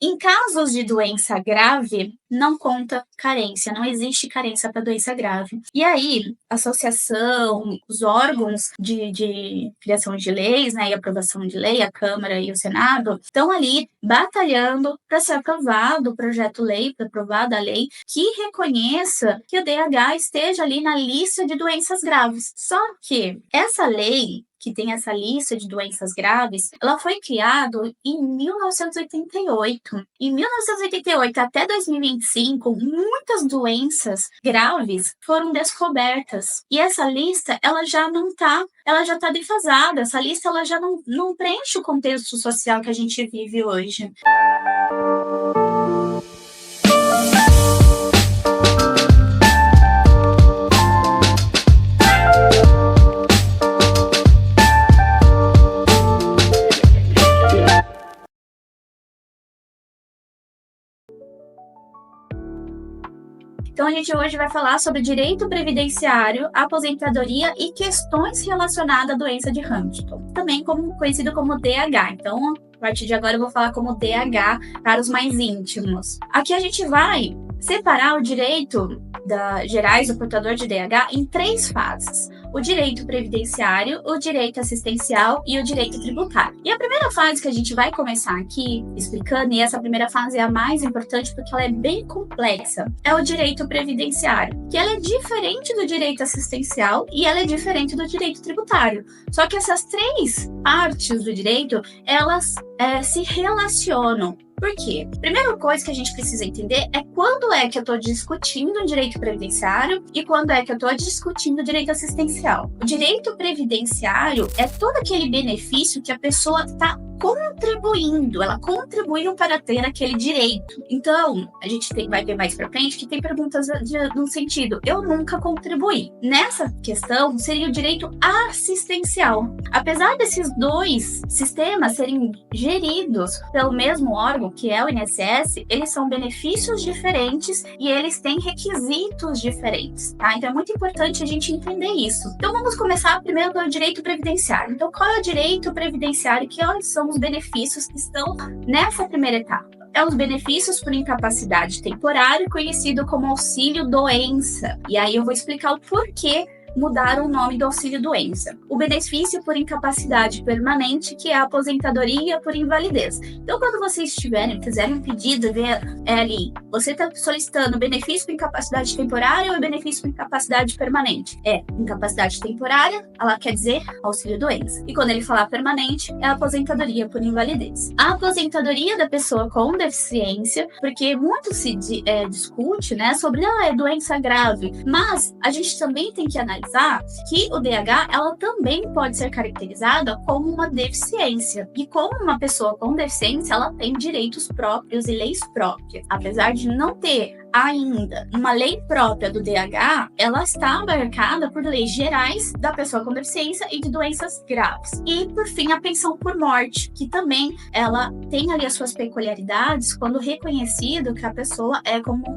Em casos de doença grave, não conta carência, não existe carência para doença grave. E aí, a associação, os órgãos de criação de leis, né, e aprovação de lei, a Câmara e o Senado, estão ali batalhando para ser aprovado o projeto-lei, para aprovada a lei, que reconheça que o DH esteja ali na lista de doenças graves. Só que essa lei, que tem essa lista de doenças graves, ela foi criada em 1988. Em 1988 até 2025, muitas doenças graves foram descobertas. E essa lista, ela já está defasada. Essa lista, ela já não preenche o contexto social que a gente vive hoje. Então, a gente hoje vai falar sobre direito previdenciário, aposentadoria e questões relacionadas à doença de Huntington, também conhecido como DH. Então, a partir de agora, eu vou falar como DH para os mais íntimos. Aqui a gente vai separar o direito gerais do portador de DH em 3 fases: o direito previdenciário, o direito assistencial e o direito tributário. E a primeira fase que a gente vai começar aqui explicando, e essa primeira fase é a mais importante porque ela é bem complexa, é o direito previdenciário, que ela é diferente do direito assistencial e ela é diferente do direito tributário. Só que essas 3 partes do direito, elas se relacionam. Por quê? A primeira coisa que a gente precisa entender é quando é que eu estou discutindo o direito previdenciário e quando é que eu estou discutindo o direito assistencial. O direito previdenciário é todo aquele benefício que a pessoa está contribuindo, ela contribuiu para ter aquele direito. Então, a gente vai ver mais para frente que tem perguntas no sentido, eu nunca contribuí. Nessa questão, seria o direito assistencial. Apesar desses 2 sistemas serem geridos pelo mesmo órgão, que é o INSS, eles são benefícios diferentes e eles têm requisitos diferentes, tá? Então, é muito importante a gente entender isso. Então, vamos começar primeiro pelo direito previdenciário. Então, qual é o direito previdenciário? Quais são os benefícios que estão nessa primeira etapa? É os benefícios por incapacidade temporária, conhecido como auxílio-doença. E aí eu vou explicar o porquê mudaram o nome do auxílio-doença. O benefício por incapacidade permanente, que é a aposentadoria por invalidez. Então, quando vocês fizerem um pedido, ver ali, você está solicitando benefício por incapacidade temporária ou benefício por incapacidade permanente? Incapacidade temporária, ela quer dizer auxílio-doença. E quando ele falar permanente, é a aposentadoria por invalidez. A aposentadoria da pessoa com deficiência, porque muito se discute, né, sobre doença grave, mas a gente também tem que analisar que o DH, ela também pode ser caracterizada como uma deficiência. E como uma pessoa com deficiência, ela tem direitos próprios e leis próprias. Apesar de não ter ainda uma lei própria do DH, ela está abarcada por leis gerais da pessoa com deficiência e de doenças graves. E, por fim, a pensão por morte, que também ela tem ali as suas peculiaridades quando reconhecido que a pessoa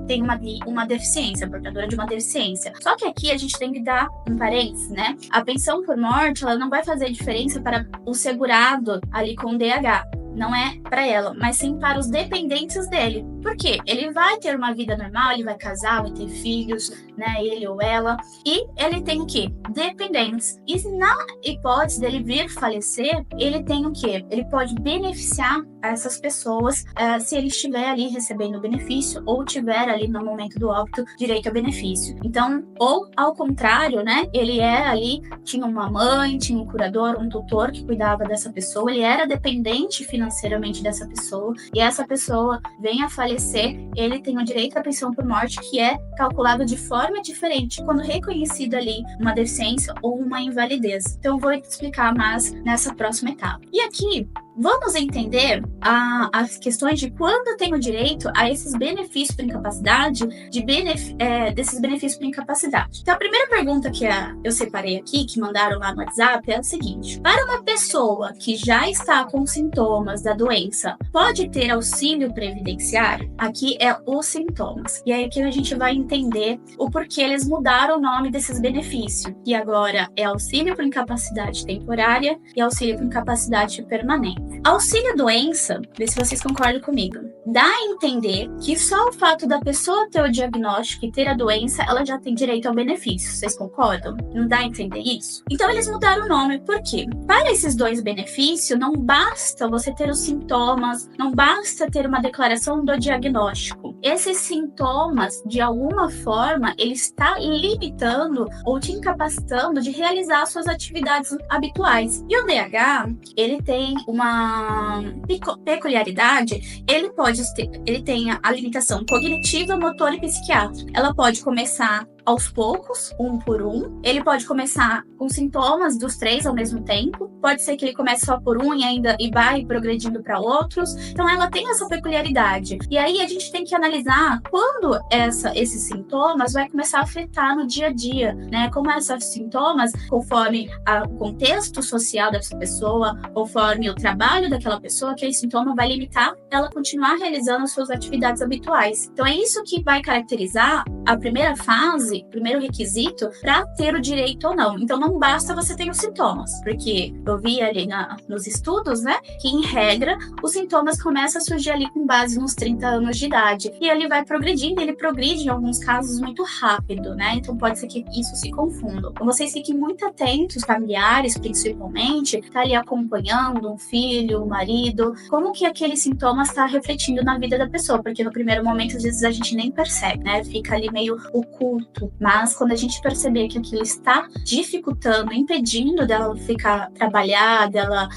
tem uma deficiência, portadora de uma deficiência. Só que aqui a gente tem que dar um parênteses, né? A pensão por morte, ela não vai fazer diferença para o segurado ali com o DH. Não é para ela, mas sim para os dependentes dele. Por quê? Ele vai ter uma vida normal, ele vai casar, vai ter filhos, né? Ele ou ela. E ele tem o quê? Dependentes. E na hipótese dele vir falecer, ele tem o quê? Ele pode beneficiar essas pessoas se ele estiver ali recebendo o benefício ou tiver ali no momento do óbito direito ao benefício. Então, ou ao contrário, né? Ele tinha uma mãe, tinha um curador, um tutor que cuidava dessa pessoa, ele era dependente financeiramente dessa pessoa e essa pessoa vem a falecer, ele tem o direito à pensão por morte, que é calculado de forma diferente quando reconhecido ali uma deficiência ou uma invalidez. Então, eu vou explicar mais nessa próxima etapa. E aqui, vamos entender as questões de quando eu tenho direito a esses benefícios por incapacidade, desses benefícios por incapacidade. Então, a primeira pergunta que eu separei aqui, que mandaram lá no WhatsApp, é a seguinte: para uma pessoa que já está com sintomas da doença, pode ter auxílio previdenciário? Aqui é os sintomas. E aí aqui a gente vai entender o porquê eles mudaram o nome desses benefícios. E agora é auxílio por incapacidade temporária e auxílio por incapacidade permanente. Auxílio-doença, vê se vocês concordam comigo, dá a entender que só o fato da pessoa ter o diagnóstico e ter a doença, ela já tem direito ao benefício. Vocês concordam? Não dá a entender isso? Então eles mudaram o nome. Por quê? Para esses dois benefícios, não basta você ter os sintomas, não basta ter uma declaração do diagnóstico. Esses sintomas, de alguma forma, ele está limitando ou te incapacitando de realizar suas atividades habituais. E o DH, ele tem uma peculiaridade, ele tem a limitação cognitiva, motor e psiquiátrica. Ela pode começar aos poucos, um por um. Ele pode começar com sintomas dos 3 ao mesmo tempo. Pode ser que ele comece só por um e vai progredindo para outros. Então, ela tem essa peculiaridade. E aí, a gente tem que analisar quando esses sintomas vai começar a afetar no dia a dia, né? Como esses sintomas, conforme o contexto social dessa pessoa, conforme o trabalho daquela pessoa, aquele sintoma vai limitar ela continuar realizando as suas atividades habituais. Então, é isso que vai caracterizar a primeira fase, primeiro requisito para ter o direito ou não. Então não basta você ter os sintomas, porque eu vi ali nos estudos, né, que em regra os sintomas começam a surgir ali com base nos 30 anos de idade e ele vai progredindo, ele progride em alguns casos muito rápido, né? Então pode ser que isso se confunda. Então vocês fiquem muito atentos, familiares principalmente, tá ali acompanhando um filho, um marido, como que aquele sintoma está refletindo na vida da pessoa, porque no primeiro momento às vezes a gente nem percebe, né? Fica ali meio oculto. Mas quando a gente perceber que aquilo está dificultando, impedindo dela trabalhar, dela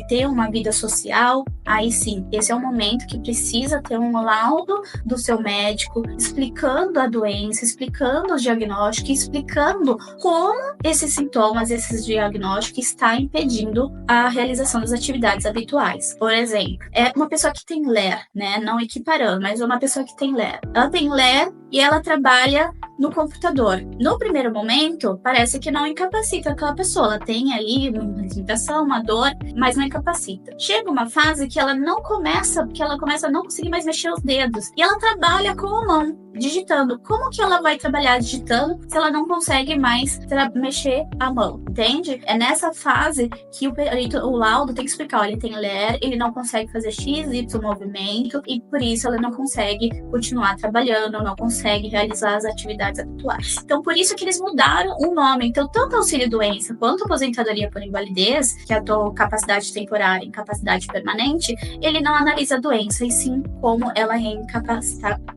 ter uma vida social, aí sim, esse é o momento que precisa ter um laudo do seu médico explicando a doença, explicando o diagnóstico, explicando como esses sintomas, esses diagnósticos está impedindo a realização das atividades habituais. Por exemplo, é uma pessoa que tem LER, né? Não equiparando, mas uma pessoa que tem LER. Ela tem LER e ela trabalha no computador. No primeiro momento, parece que não incapacita aquela pessoa. Ela tem ali uma limitação, uma dor, mas não incapacita. Chega uma fase que ela começa a não conseguir mais mexer os dedos. E ela trabalha com a mão, digitando. Como que ela vai trabalhar digitando se ela não consegue mais mexer a mão? Entende? É nessa fase que o laudo tem que explicar. Olha, ele tem LER, ele não consegue fazer X, Y movimento, e por isso ela não consegue continuar trabalhando, não consegue realizar as atividades habituais. Então, por isso que eles mudaram o nome. Então, tanto auxílio-doença quanto aposentadoria por invalidez, que é a capacidade temporária e incapacidade permanente, ele não analisa a doença, e sim como ela é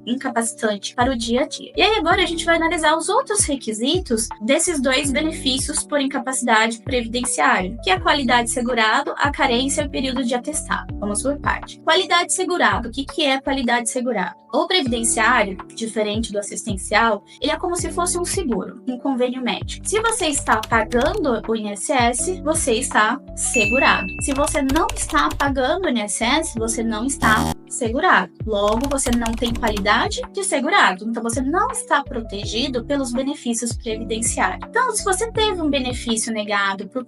incapacitante para o dia a dia. E aí, agora a gente vai analisar os outros requisitos desses dois benefícios por incapacidade previdenciária, que é a qualidade segurado, a carência e o período de atestado. Vamos por parte. Qualidade segurado. O que é qualidade segurado? O previdenciário, diferente do assistencial, ele é como se fosse um seguro, um convênio médico. Se você está pagando o INSS, você está segurado. Se você não está pagando o INSS, você não está segurado. Logo, você não tem qualidade de segurado. Então, você não está protegido pelos benefícios previdenciários. Então, se você teve um benefício negado por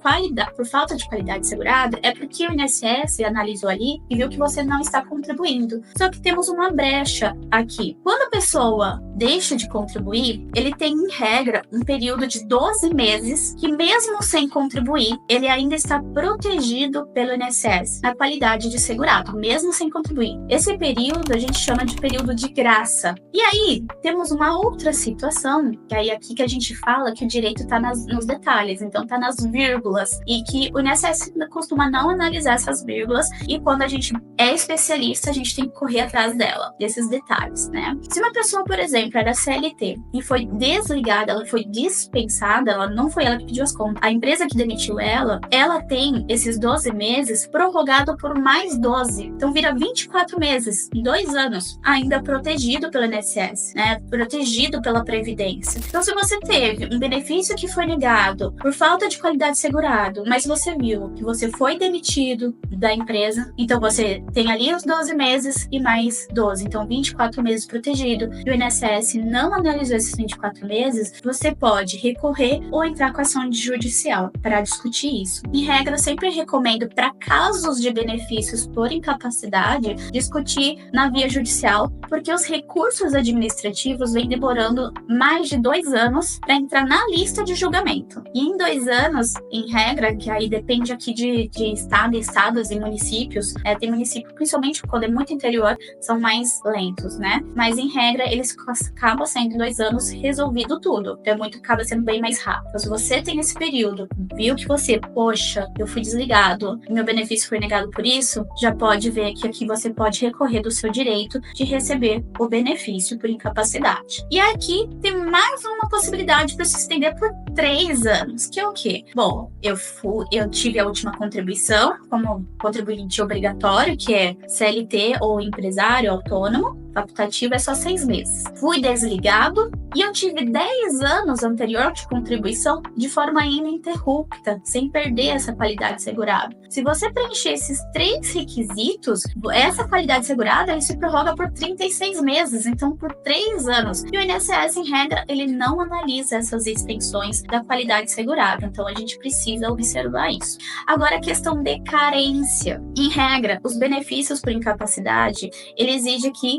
falta de qualidade segurada, é porque o INSS analisou ali e viu que você não está contribuindo. Só que temos uma brecha aqui. Quando a pessoa deixa de contribuir, ele tem, em regra, um período de 12 meses que, mesmo sem contribuir, ele ainda está protegido pelo INSS na qualidade de segurado, mesmo sem contribuir. Esse período a gente chama de período de graça. E aí, temos uma outra situação, que aí aqui que a gente fala que o direito está nos detalhes, então está nas vírgulas, e que o INSS costuma não analisar essas vírgulas, e quando a gente é especialista, a gente tem que correr atrás desses detalhes, né? Se uma pessoa, por exemplo, era CLT e foi desligada, ela foi dispensada, ela não foi ela que pediu as contas, a empresa que demitiu ela tem esses 12 meses prorrogado por mais 12, então vira 24 meses, em 2 anos, ainda protegido pelo INSS, né? Protegido pela Previdência. Então, se você teve um benefício que foi negado por falta de qualidade segurado, mas você viu que você foi demitido da empresa, então você tem ali os 12 meses e mais 12, então 24 meses protegido, e o INSS não analisou esses 24 meses, você pode recorrer ou entrar com ação judicial para discutir isso. Em regra, eu sempre recomendo, para casos de benefícios por incapacidade, discutir na via judicial, porque os recursos administrativos vem demorando mais de 2 anos para entrar na lista de julgamento. E em 2 anos, em regra, que aí depende aqui de estados e municípios, tem município, principalmente quando é muito interior, são mais lentos, né? Mas em regra, eles acabam sendo em 2 anos resolvido tudo. Então acaba sendo bem mais rápido. Então, se você tem esse período, viu que você, poxa, eu fui desligado, meu benefício foi negado por isso, já pode ver que aqui você pode recorrer do seu direito de receber o benefício por incapacidade. E aqui tem mais uma possibilidade para se estender por 3 anos, que é o quê? Bom, eu tive a última contribuição como contribuinte obrigatório, que é CLT ou empresário autônomo. Facultativo é só 6 meses. Fui desligado e eu tive 10 anos anterior de contribuição de forma ininterrupta, sem perder essa qualidade segurada. Se você preencher esses 3 requisitos, essa qualidade segurada se prorroga por 36 meses, então por 3 anos. E o INSS, em regra, ele não analisa essas extensões da qualidade segurada, então a gente precisa observar isso. Agora, a questão de carência. Em regra, os benefícios por incapacidade, ele exige que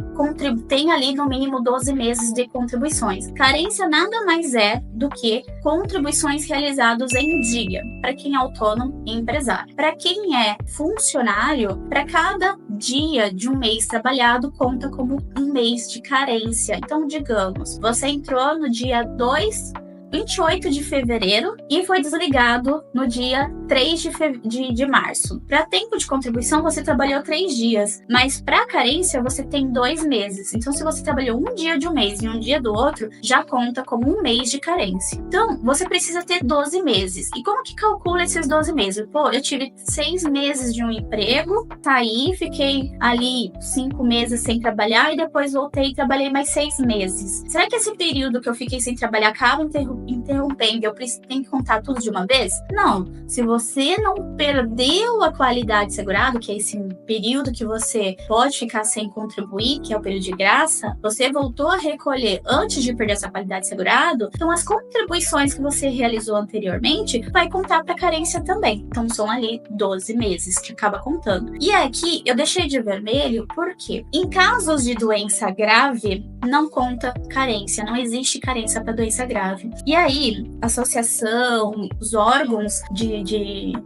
tem ali no mínimo 12 meses de contribuições. Carência nada mais é do que contribuições realizadas em dia, para quem é autônomo e empresário. Para quem é funcionário, para cada dia de um mês trabalhado conta como um mês de carência. Então, digamos, você entrou no dia 28 de fevereiro e foi desligado no dia 3 de março. Para tempo de contribuição, você trabalhou 3 dias, mas para carência, você tem 2 meses. Então, se você trabalhou um dia de um mês e um dia do outro, já conta como um mês de carência. Então, você precisa ter 12 meses. E como que calcula esses 12 meses? Pô, eu tive 6 meses de um emprego, saí, fiquei ali 5 meses sem trabalhar e depois voltei e trabalhei mais 6 meses. Será que esse período que eu fiquei sem trabalhar acaba interrompendo, eu tenho que contar tudo de uma vez? Não. Se você não perdeu a qualidade segurada, que é esse período que você pode ficar sem contribuir, que é o período de graça, você voltou a recolher antes de perder essa qualidade segurada, então as contribuições que você realizou anteriormente vai contar para carência também. Então são ali 12 meses que acaba contando. E aqui eu deixei de vermelho porque em casos de doença grave, não conta carência, não existe carência para doença grave. E aí, a associação, os órgãos de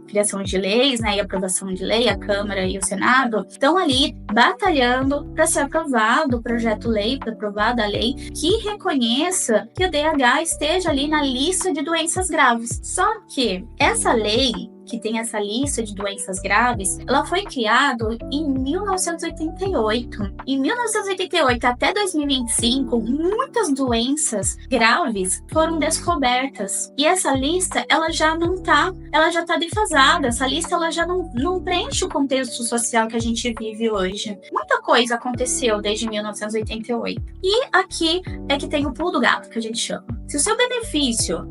criação de leis, né, e aprovação de lei, a Câmara e o Senado, estão ali batalhando para ser aprovado o projeto-lei, para aprovada a lei, que reconheça que o DH esteja ali na lista de doenças graves. Só que essa lei, que tem essa lista de doenças graves, ela foi criada em 1988. Em 1988 até 2025, muitas doenças graves foram descobertas. E essa lista, ela já tá defasada. Essa lista, ela já não preenche o contexto social que a gente vive hoje. Muita coisa aconteceu desde 1988. E aqui é que tem o pulo do gato, que a gente chama. Se o seu benefício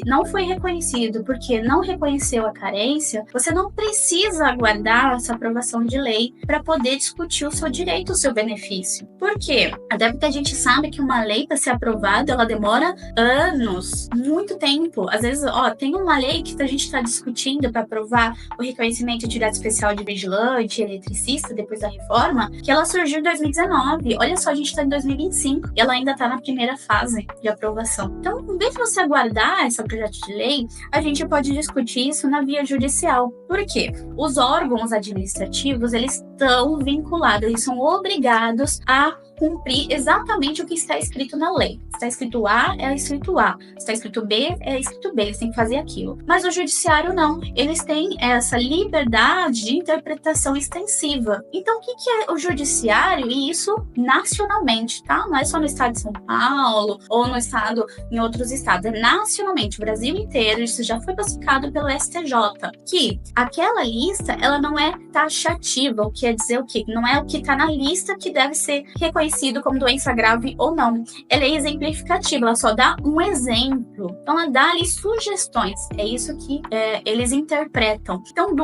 não foi reconhecido porque não reconheceu a carência, você não precisa aguardar essa aprovação de lei para poder discutir o seu direito, o seu benefício. Por quê? Até porque a gente sabe que uma lei para ser aprovada, ela demora anos, muito tempo. Às vezes, tem uma lei que a gente está discutindo para aprovar o reconhecimento de direito especial de vigilante, eletricista, depois da reforma, que ela surgiu em 2019. Olha só, a gente está em 2025 e ela ainda está na primeira fase de aprovação. Então, em vez de você aguardar esse projeto de lei, a gente pode discutir isso na via judicial. Por quê? Os órgãos administrativos, eles estão vinculados, eles são obrigados a cumprir exatamente o que está escrito na lei. Se está escrito A, é escrito A. Se está escrito B, é escrito B. Eles têm que fazer aquilo. Mas o judiciário não. Eles têm essa liberdade de interpretação extensiva. Então, o que é o judiciário? E isso nacionalmente, tá? Não é só no estado de São Paulo ou no estado, em outros estados. É nacionalmente, o Brasil inteiro. Isso já foi classificado pelo STJ. Que aquela lista, ela não é taxativa. O que quer dizer o quê? Não é o que está na lista que deve ser reconhecido como doença grave ou não. Ela é exemplificativa, ela só dá um exemplo. Então, ela dá ali sugestões. É isso que eles interpretam. Então,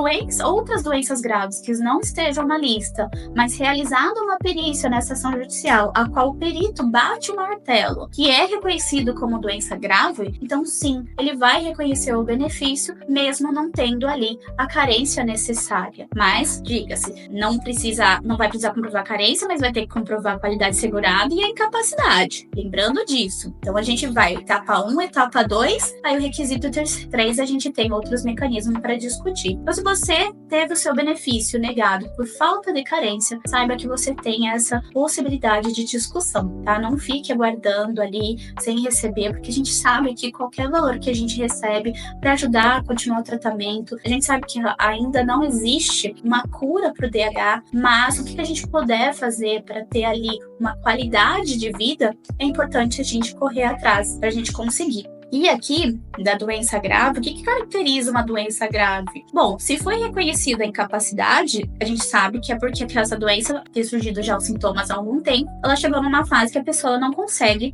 outras doenças graves que não estejam na lista, mas realizada uma perícia nessa ação judicial, a qual o perito bate o martelo, que é reconhecido como doença grave, então, sim, ele vai reconhecer o benefício, mesmo não tendo ali a carência necessária. Mas, diga-se, não vai precisar comprovar a carência, mas vai ter que comprovar a qualidade segurada e a incapacidade. Lembrando disso. Então, a gente vai etapa 1, etapa 2, aí o requisito 3 a gente tem outros mecanismos para discutir. Então, se você teve o seu benefício negado por falta de carência, saiba que você tem essa possibilidade de discussão, tá? Não fique aguardando ali sem receber, porque a gente sabe que qualquer valor que a gente recebe para ajudar a continuar o tratamento, a gente sabe que ainda não existe uma cura para o DH, mas o que a gente puder fazer para ter ali uma qualidade de vida, é importante a gente correr atrás para a gente conseguir. E aqui, da doença grave, o que caracteriza uma doença grave? Bom, se foi reconhecida a incapacidade, a gente sabe que é porque essa doença, ter surgido já os sintomas há algum tempo, ela chegou numa fase que a pessoa não consegue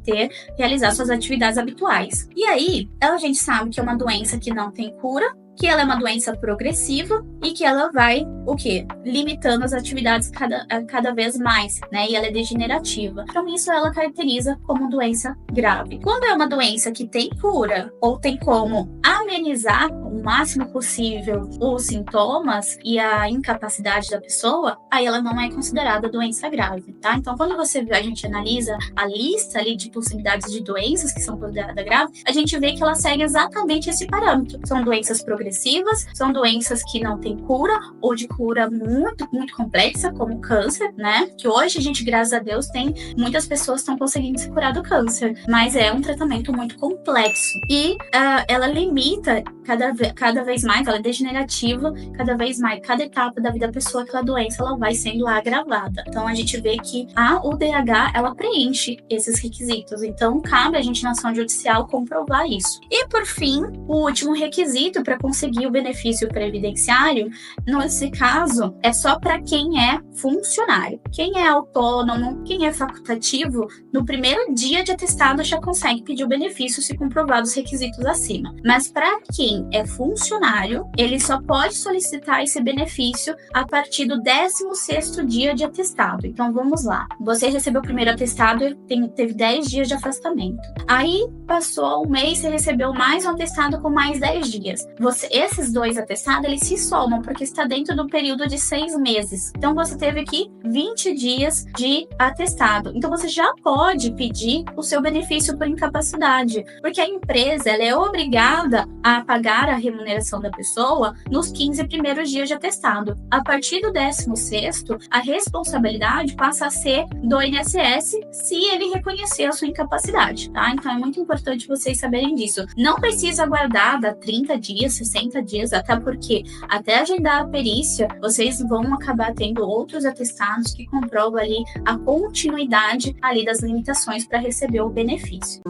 realizar suas atividades habituais. E aí, a gente sabe que é uma doença que não tem cura, que ela é uma doença progressiva e que ela vai, o quê? Limitando as atividades cada vez mais, né? E ela é degenerativa. Então, isso ela caracteriza como doença grave. Quando é uma doença que tem cura ou tem como amenizar o máximo possível os sintomas e a incapacidade da pessoa, aí ela não é considerada doença grave, tá? Então, quando a gente analisa a lista ali de possibilidades de doenças que são consideradas graves, a gente vê que ela segue exatamente esse parâmetro. São doenças progressivas, são doenças que não têm cura ou de cura muito, muito complexa, como o câncer, né? Que hoje a gente, graças a Deus, muitas pessoas estão conseguindo se curar do câncer, mas é um tratamento muito complexo e ela limita cada vez mais, ela é degenerativa, cada vez mais, cada etapa da vida da pessoa, aquela doença, ela vai sendo agravada. Então, a gente vê que a UDH, ela preenche esses requisitos. Então, cabe a gente, na ação judicial, comprovar isso. E, por fim, o último requisito para conseguir o benefício previdenciário, nesse caso, é só para quem é funcionário. Quem é autônomo, quem é facultativo, no primeiro dia de atestado já consegue pedir o benefício se comprovar os requisitos acima. Mas para quem é funcionário, ele só pode solicitar esse benefício a partir do 16º dia de atestado. Então, vamos lá. Você recebeu o primeiro atestado e teve 10 dias de afastamento. Aí, passou um mês, você recebeu mais um atestado com mais 10 dias. Esses dois atestados, eles se somam, porque está dentro do período de 6 meses. Então, você teve aqui 20 dias de atestado. Então, você já pode pedir o seu benefício por incapacidade, porque a empresa ela é obrigada a pagar a remuneração da pessoa nos 15 primeiros dias de atestado. A partir do 16º, a responsabilidade passa a ser do INSS se ele reconhecer a sua incapacidade, tá? Então, é muito importante vocês saberem disso. Não precisa aguardar 30 dias, 60 dias, até porque até agendar a perícia, vocês vão acabar tendo outros atestados que comprovam ali a continuidade ali das limitações para receber o benefício.